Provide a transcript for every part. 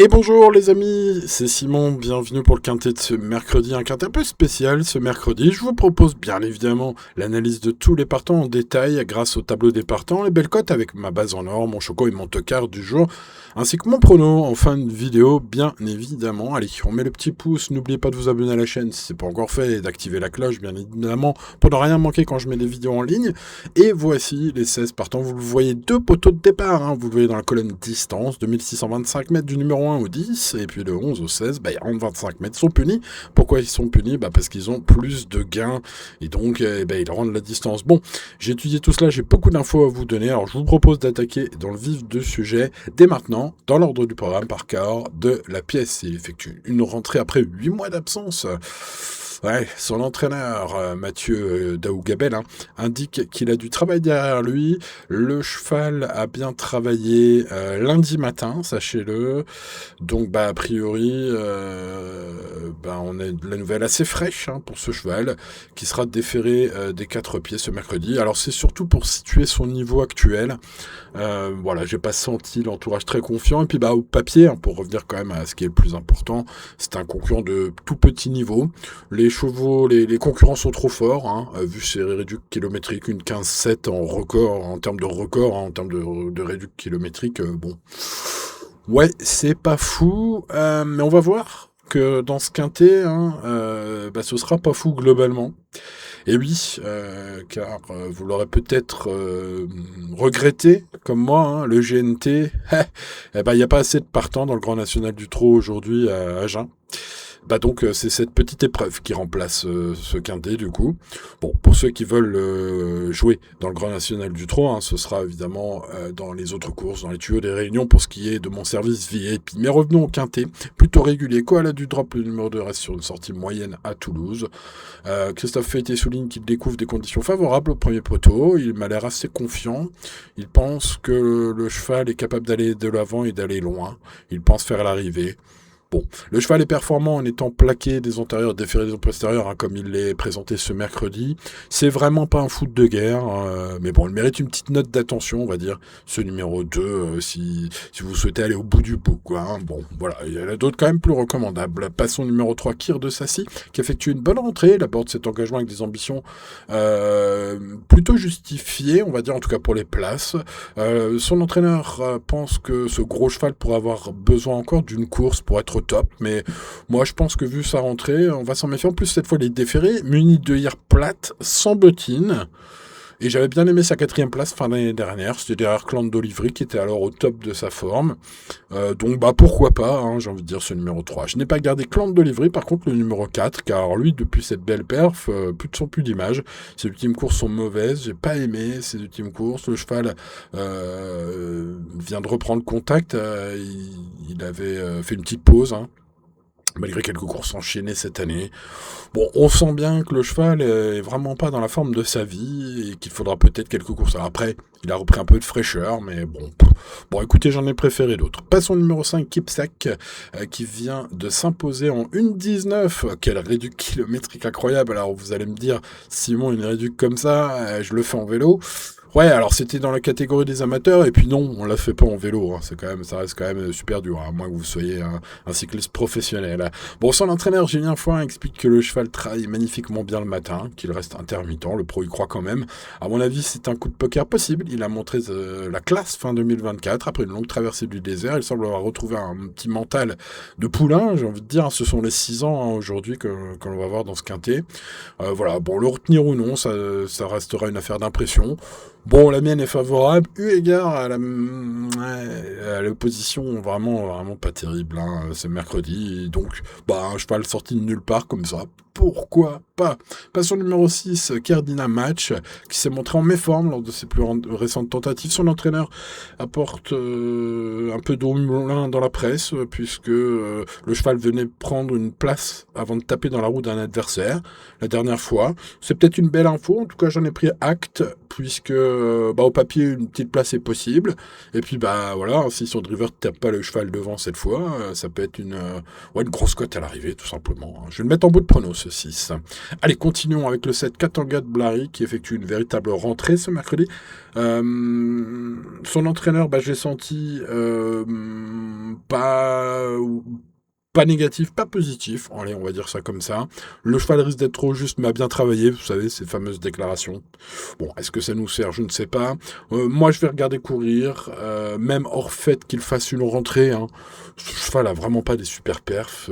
Et bonjour les amis, c'est Simon, bienvenue pour le quintet de ce mercredi, un quintet un peu spécial ce mercredi. Je vous propose bien évidemment l'analyse de tous les partants en détail grâce au tableau des partants, les belles cotes avec ma base en or, mon choco et mon tocard du jour, ainsi que mon prono en fin de vidéo bien évidemment. Allez, on met le petit pouce, n'oubliez pas de vous abonner à la chaîne si c'est pas encore fait et d'activer la cloche bien évidemment pour ne rien manquer quand je mets des vidéos en ligne. Et voici les 16 partants, vous le voyez, deux poteaux de départ, vous le voyez dans la colonne distance, 2625 mètres du numéro 1 au 10, et puis le 11 au 16, ils rentrent 25 mètres, sont punis. Pourquoi ils sont punis? Parce qu'ils ont plus de gains, et donc ils rendent la distance. Bon, j'ai étudié tout cela, j'ai beaucoup d'infos à vous donner, alors je vous propose d'attaquer dans le vif du sujet, dès maintenant, dans l'ordre du programme par quart de la pièce. Il effectue une rentrée après 8 mois d'absence. Ouais, son entraîneur, Mathieu Daougabel, indique qu'il a du travail derrière lui. Le cheval a bien travaillé lundi matin, sachez-le. Donc, a priori, on a de la nouvelle assez fraîche pour ce cheval, qui sera déféré des 4 pieds ce mercredi. Alors, c'est surtout pour situer son niveau actuel. Voilà, j'ai pas senti l'entourage très confiant. Et puis, au papier, pour revenir quand même à ce qui est le plus important, c'est un concurrent de tout petit niveau. Les chevaux, les concurrents sont trop forts, vu ses réducts kilométriques, une 15,7 en record, en termes de record, en termes de réducts kilométriques, bon. Ouais, c'est pas fou, mais on va voir que dans ce quintet, ce sera pas fou globalement. Et oui, car vous l'aurez peut-être regretté, comme moi, le GNT, il n'y a pas assez de partants dans le Grand National du Trot aujourd'hui à Agen. Donc c'est cette petite épreuve qui remplace ce quintet du coup. Bon, pour ceux qui veulent jouer dans le Grand National du Trot, ce sera évidemment dans les autres courses, dans les tuyaux des réunions pour ce qui est de mon service VIP. Mais revenons au quintet, plutôt régulier. Koala du Drop, le numéro 2 reste sur une sortie moyenne à Toulouse. Christophe Feyté souligne qu'il découvre des conditions favorables au premier poteau. Il m'a l'air assez confiant. Il pense que le cheval est capable d'aller de l'avant et d'aller loin. Il pense faire l'arrivée. Bon, le cheval est performant en étant plaqué des antérieurs, déféré des postérieurs, comme il l'est présenté ce mercredi. C'est vraiment pas un foot de guerre, mais bon, il mérite une petite note d'attention, on va dire, ce numéro 2, si vous souhaitez aller au bout du bout, quoi. Bon, voilà, il y en a d'autres quand même plus recommandables. Passons au numéro 3, Kir de Sassy, qui effectue une bonne rentrée. Il aborde cet engagement avec des ambitions plutôt justifiées, on va dire, en tout cas pour les places. Son entraîneur pense que ce gros cheval pourrait avoir besoin encore d'une course pour être top, mais moi je pense que vu sa rentrée, on va s'en méfier. En plus cette fois il est déféré, muni de hier plate, sans bottines, et j'avais bien aimé sa 4e place fin d'année dernière, c'était derrière Clan d'Olivry qui était alors au top de sa forme, donc pourquoi pas, j'ai envie de dire ce numéro 3. Je n'ai pas gardé Clan d'Olivry, par contre le numéro 4, car lui depuis cette belle perf, plus de son plus d'image, ses ultimes courses sont mauvaises, j'ai pas aimé ses ultimes courses, le cheval vient de reprendre contact, il avait fait une petite pause, malgré quelques courses enchaînées cette année. Bon, on sent bien que le cheval est vraiment pas dans la forme de sa vie et qu'il faudra peut-être quelques courses. Alors après, il a repris un peu de fraîcheur, mais bon. Bon, écoutez, j'en ai préféré d'autres. Passons au numéro 5, Kipsack, qui vient de s'imposer en 1,19. Quel réduc kilométrique incroyable. Alors vous allez me dire, Simon, une réduc comme ça, je le fais en vélo. Ouais, alors c'était dans la catégorie des amateurs, et puis non, on la fait pas en vélo, ça reste quand même super dur, à moins que vous soyez un cycliste professionnel. Bon, son entraîneur Julien Foin explique que le cheval travaille magnifiquement bien le matin, qu'il reste intermittent, le pro y croit quand même. À mon avis, c'est un coup de poker possible, il a montré la classe fin 2024, après une longue traversée du désert, il semble avoir retrouvé un petit mental de poulain, j'ai envie de dire, ce sont les 6 ans aujourd'hui que l'on va voir dans ce quintet. Voilà, bon, le retenir ou non, ça restera une affaire d'impression. Bon, la mienne est favorable, eu égard à l'opposition vraiment pas terrible, ce mercredi. Donc, un cheval sorti de nulle part comme ça. Pourquoi pas? Passons au numéro 6, Kerdina Match, qui s'est montré en méforme lors de ses plus récentes tentatives. Son entraîneur apporte un peu d'eau moulin dans la presse, puisque le cheval venait prendre une place avant de taper dans la roue d'un adversaire la dernière fois. C'est peut-être une belle info, en tout cas j'en ai pris acte, puisque au papier une petite place est possible. Et puis voilà, si son driver ne tape pas le cheval devant cette fois, ça peut être une grosse cote à l'arrivée, tout simplement. Je vais le mettre en bout de prono, ce 6. Allez, continuons avec le 7 Katanga de Blary, qui effectue une véritable rentrée ce mercredi. Son entraîneur, j'ai senti pas... Pas négatif, pas positif. Allez, on va dire ça comme ça. Le cheval risque d'être trop juste, mais a bien travaillé. Vous savez, ces fameuses déclarations. Bon, est-ce que ça nous sert? Je ne sais pas. Moi, je vais regarder courir. Même hors fait qu'il fasse une rentrée. Hein. Ce cheval a vraiment pas des super perfs.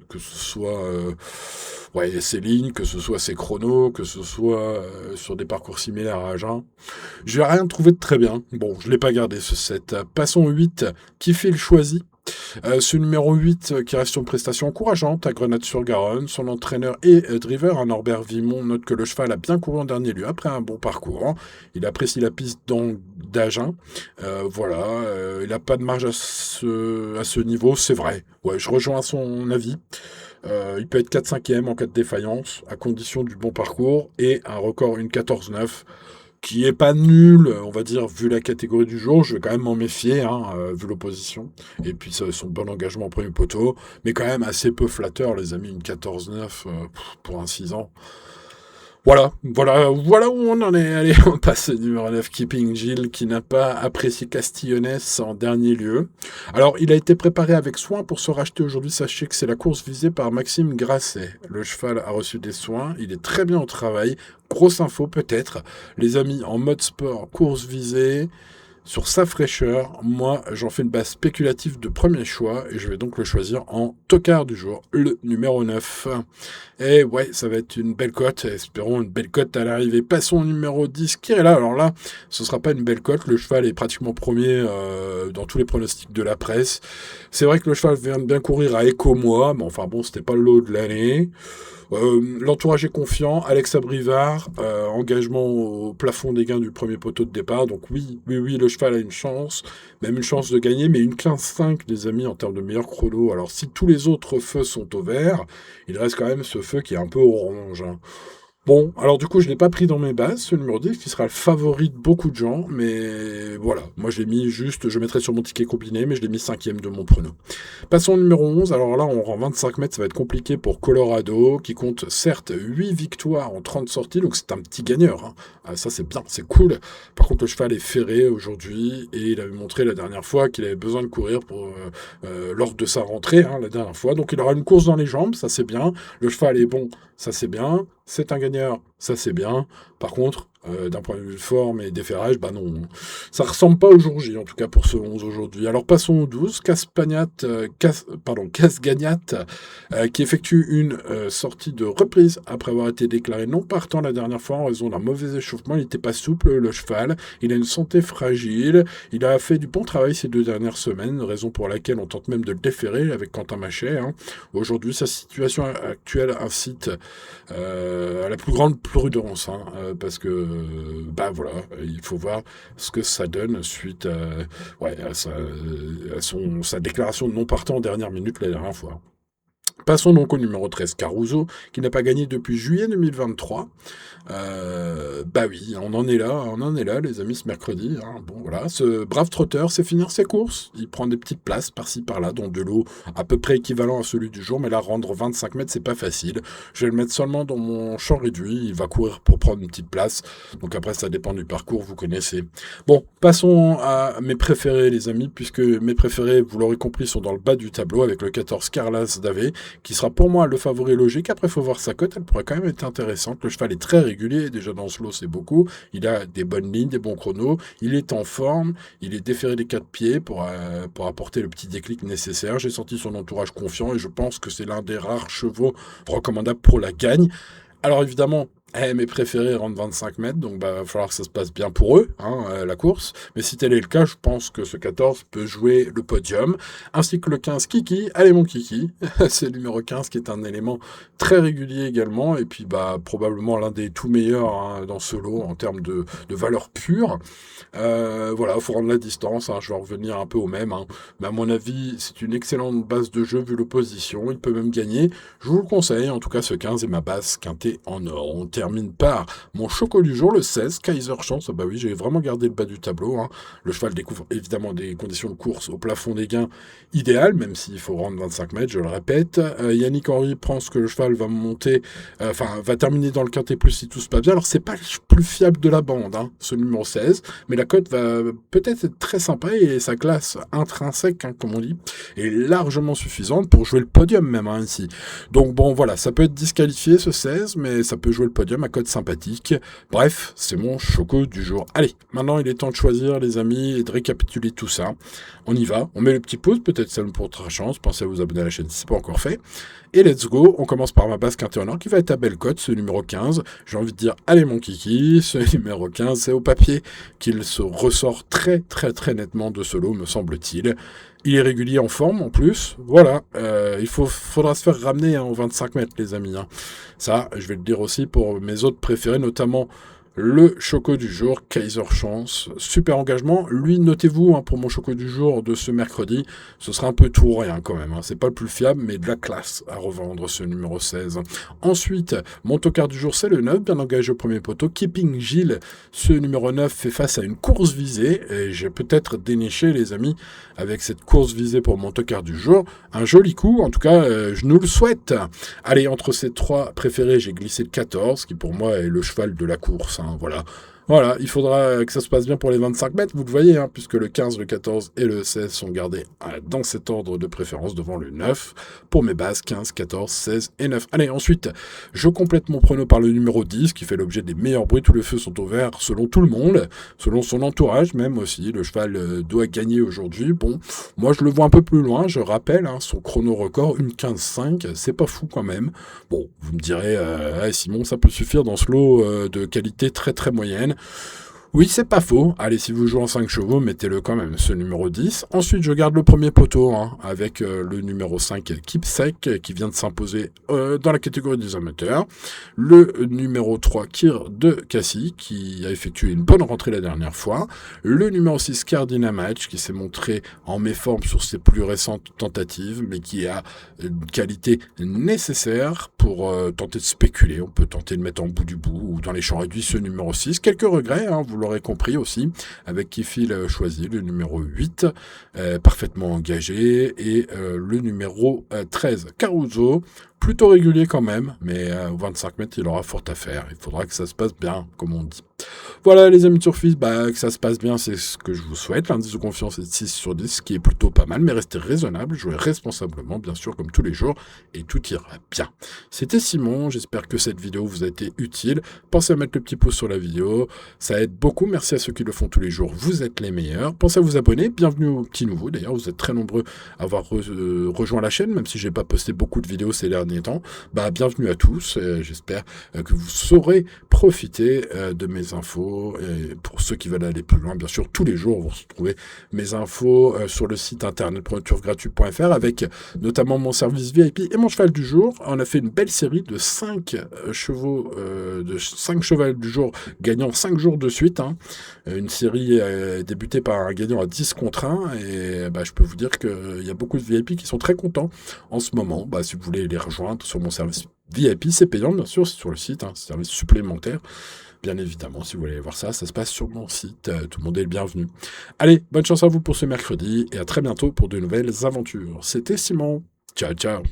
Que ce soit ouais, ses lignes, que ce soit ses chronos, que ce soit sur des parcours similaires à Agen. Je n'ai rien trouvé de très bien. Bon, je l'ai pas gardé ce set. Passons au 8. Qui fait le choisi? Ce numéro 8 qui reste sur une prestation encourageante à Grenade-sur-Garonne. Son entraîneur et driver, Norbert Vimon, note que le cheval a bien couru en dernier lieu après un bon parcours. Hein. Il apprécie la piste d'Agen. Voilà, il n'a pas de marge à ce niveau, c'est vrai. Ouais, je rejoins son avis. Il peut être 4-5e en cas de défaillance, à condition du bon parcours et un record une 14-9 qui est pas nul, on va dire, vu la catégorie du jour. Je vais quand même m'en méfier, hein, vu l'opposition. Et puis son bon engagement au premier poteau, mais quand même assez peu flatteur, les amis, une 14-9 pour un 6 ans. Voilà où on en est. Allez, on passe au numéro 9, Keeping Jill, qui n'a pas apprécié Castillonnès en dernier lieu. Alors, il a été préparé avec soin pour se racheter aujourd'hui. Sachez que c'est la course visée par Maxime Grasset. Le cheval a reçu des soins, il est très bien au travail. Grosse info peut-être, les amis, en mode sport, course visée, sur sa fraîcheur, moi j'en fais une base spéculative de premier choix et je vais donc le choisir en tocard du jour, le numéro 9. Et ouais, ça va être une belle cote, espérons une belle cote à l'arrivée. Passons au numéro 10, qui est là. Alors là, ce sera pas une belle cote, le cheval est pratiquement premier dans tous les pronostics de la presse. C'est vrai que le cheval vient de bien courir à Éco-Moi, mais enfin bon, c'était pas le lot de l'année. L'entourage est confiant, Alex Abrivard, engagement au plafond des gains du premier poteau de départ, donc oui, le cheval a une chance, même une chance de gagner, mais une 15-5, les amis, en termes de meilleur chrono. Alors si tous les autres feux sont au vert, il reste quand même ce feu qui est un peu orange. Hein. Bon, alors du coup, je ne l'ai pas pris dans mes bases, ce numéro 10, qui sera le favori de beaucoup de gens, mais voilà, moi je l'ai mis juste, je mettrai sur mon ticket combiné, mais je l'ai mis 5e de mon prono. Passons au numéro 11, alors là, on rend 25 mètres, ça va être compliqué pour Colorado, qui compte certes 8 victoires en 30 sorties, donc c'est un petit gagneur, hein. Ah, ça c'est bien, c'est cool. Par contre, le cheval est ferré aujourd'hui, et il avait montré la dernière fois qu'il avait besoin de courir lors de sa rentrée, hein, la dernière fois, donc il aura une course dans les jambes, ça c'est bien, le cheval est bon, ça c'est bien, c'est un gagneur, ça c'est bien. Par contre, d'un point de vue de forme et d'effairage, bah non. Ça ressemble pas au jour J, en tout cas pour ce 11 aujourd'hui. Alors passons au 12, Casgagnat, qui effectue une sortie de reprise après avoir été déclaré non partant la dernière fois en raison d'un mauvais échauffement. Il n'était pas souple, le cheval. Il a une santé fragile. Il a fait du bon travail ces 2 dernières semaines, raison pour laquelle on tente même de le déférer avec Quentin Machet. Hein. Aujourd'hui, sa situation actuelle incite à la plus grande prudence, hein, parce que bah voilà, il faut voir ce que ça donne suite à sa déclaration de non partant en dernière minute la dernière fois. Passons donc au numéro 13, Caruso, qui n'a pas gagné depuis juillet 2023. Bah oui, on en est là, les amis, ce mercredi. Hein. Bon, voilà, ce brave trotteur sait finir ses courses. Il prend des petites places par-ci, par-là, dans de l'eau à peu près équivalent à celui du jour, mais là, rendre 25 mètres, c'est pas facile. Je vais le mettre seulement dans mon champ réduit. Il va courir pour prendre une petite place. Donc après, ça dépend du parcours, vous connaissez. Bon, passons à mes préférés, les amis, puisque mes préférés, vous l'aurez compris, sont dans le bas du tableau, avec le 14 Carlas Dave, qui sera pour moi le favori logique. Après, il faut voir sa cote, elle pourrait quand même être intéressante. Le cheval est très régulier, déjà dans ce lot, c'est beaucoup. Il a des bonnes lignes, des bons chronos, il est en forme, il est déféré des 4 pieds pour apporter le petit déclic nécessaire. J'ai senti son entourage confiant et je pense que c'est l'un des rares chevaux recommandables pour la gagne. Alors évidemment, mes préférés rentrent 25 mètres, donc bah, va falloir que ça se passe bien pour eux, hein, la course. Mais si tel est le cas, je pense que ce 14 peut jouer le podium, ainsi que le 15 Kiki. Allez mon Kiki, c'est le numéro 15 qui est un élément très régulier également, et puis bah probablement l'un des tout meilleurs, hein, dans ce lot en termes de valeur pure. Voilà, il faut rendre la distance, hein, je vais revenir un peu au même. Hein. Mais à mon avis, c'est une excellente base de jeu vu l'opposition, il peut même gagner. Je vous le conseille, en tout cas ce 15 est ma base quintée en or. On termine par mon choco du jour, le 16, Kaiser Chance. Bah oui, j'ai vraiment gardé le bas du tableau. Hein. Le cheval découvre évidemment des conditions de course au plafond des gains idéales, même s'il faut rendre 25 mètres, je le répète. Yannick Henry pense que le cheval va monter, va terminer dans le quintet plus si tout se passe bien. Alors, c'est pas le plus fiable de la bande, hein, ce numéro 16, mais la cote va peut-être être très sympa et sa classe intrinsèque, hein, comme on dit, est largement suffisante pour jouer le podium même, hein, ici. Donc bon, voilà, ça peut être disqualifié ce 16, mais ça peut jouer le podium à cote sympathique. Bref, c'est mon choco du jour. Allez, maintenant il est temps de choisir, les amis, et de récapituler tout ça. On y va, on met le petit pouce, peut-être ça nous portera chance. Pensez à vous abonner à la chaîne si ce n'est pas encore fait. Et let's go, on commence par ma base quintet en or qui va être à belle cote, ce numéro 15. J'ai envie de dire, allez mon kiki, ce numéro 15, c'est au papier qu'il se ressort très très très nettement de ce lot, me semble-t-il. Il est régulier en forme en plus, voilà, faudra se faire ramener, hein, aux 25 mètres les amis. Hein. Ça, je vais le dire aussi pour mes autres préférés, notamment le choco du jour, Kaiser Chance. Super engagement. Lui, notez-vous, hein, pour mon choco du jour de ce mercredi, ce sera un peu tout ou rien quand même. Hein. C'est pas le plus fiable, mais de la classe à revendre, ce numéro 16. Ensuite, mon tocard du jour, c'est le 9, bien engagé au premier poteau. Keeping Gilles, ce numéro 9 fait face à une course visée. Et j'ai peut-être déniché, les amis, avec cette course visée pour mon tocard du jour. Un joli coup, en tout cas, je nous le souhaite. Allez, entre ces trois préférés, j'ai glissé le 14, qui pour moi est le cheval de la course. Hein. Voilà, il faudra que ça se passe bien pour les 25 mètres, vous le voyez, hein, puisque le 15, le 14 et le 16 sont gardés dans cet ordre de préférence devant le 9. Pour mes bases, 15, 14, 16 et 9. Allez, ensuite, je complète mon prono par le numéro 10, qui fait l'objet des meilleurs bruits. Tous les feux sont ouverts selon tout le monde, selon son entourage même aussi. Le cheval doit gagner aujourd'hui. Bon, moi je le vois un peu plus loin, je rappelle, hein, son chrono record, une 15-5, c'est pas fou quand même. Bon, vous me direz, Simon, ça peut suffire dans ce lot de qualité très très moyenne. Oui, c'est pas faux. Allez, si vous jouez en 5 chevaux, mettez-le quand même, ce numéro 10. Ensuite, je garde le premier poteau, hein, avec le numéro 5, Keepsake, qui vient de s'imposer dans la catégorie des amateurs. Le numéro 3, Kir de Cassis, qui a effectué une bonne rentrée la dernière fois. Le numéro 6, Cardina Match, qui s'est montré en méforme sur ses plus récentes tentatives, mais qui a une qualité nécessaire pour tenter de spéculer. On peut tenter de mettre en bout du bout ou dans les champs réduits ce numéro 6. Quelques regrets, hein, vous l'aurez compris aussi, avec Kifil choisi, le numéro 8, parfaitement engagé, et le numéro 13, Caruso, plutôt régulier quand même, mais au 25 mètres, il aura fort à faire. Il faudra que ça se passe bien, comme on dit. Voilà les amis de Turfis, que ça se passe bien, c'est ce que je vous souhaite. L'indice de confiance est de 6 sur 10, ce qui est plutôt pas mal, mais restez raisonnable, jouez responsablement, bien sûr, comme tous les jours, et tout ira bien. C'était Simon, j'espère que cette vidéo vous a été utile. Pensez à mettre le petit pouce sur la vidéo, ça aide beaucoup. Merci à ceux qui le font tous les jours, vous êtes les meilleurs. Pensez à vous abonner, bienvenue aux petits nouveaux, d'ailleurs, vous êtes très nombreux à avoir rejoint la chaîne, même si j'ai pas posté beaucoup de vidéos ces derniers temps. Bienvenue à tous, j'espère que vous saurez profiter de mes infos, et pour ceux qui veulent aller plus loin, bien sûr, tous les jours, vous retrouvez mes infos sur le site internet turfgratuit.fr, avec notamment mon service VIP et mon cheval du jour. On a fait une belle série de 5 chevaux, de 5 chevals du jour gagnant 5 jours de suite. Hein. Une série débutée par un gagnant à 10 contre 1, et je peux vous dire qu'il y a beaucoup de VIP qui sont très contents en ce moment. Si vous voulez les rejoindre sur mon service VIP, c'est payant, bien sûr, c'est sur le site, hein, c'est un service supplémentaire. Bien évidemment, si vous voulez voir ça, ça se passe sur mon site. Tout le monde est le bienvenu. Allez, bonne chance à vous pour ce mercredi et à très bientôt pour de nouvelles aventures. C'était Simon. Ciao, ciao.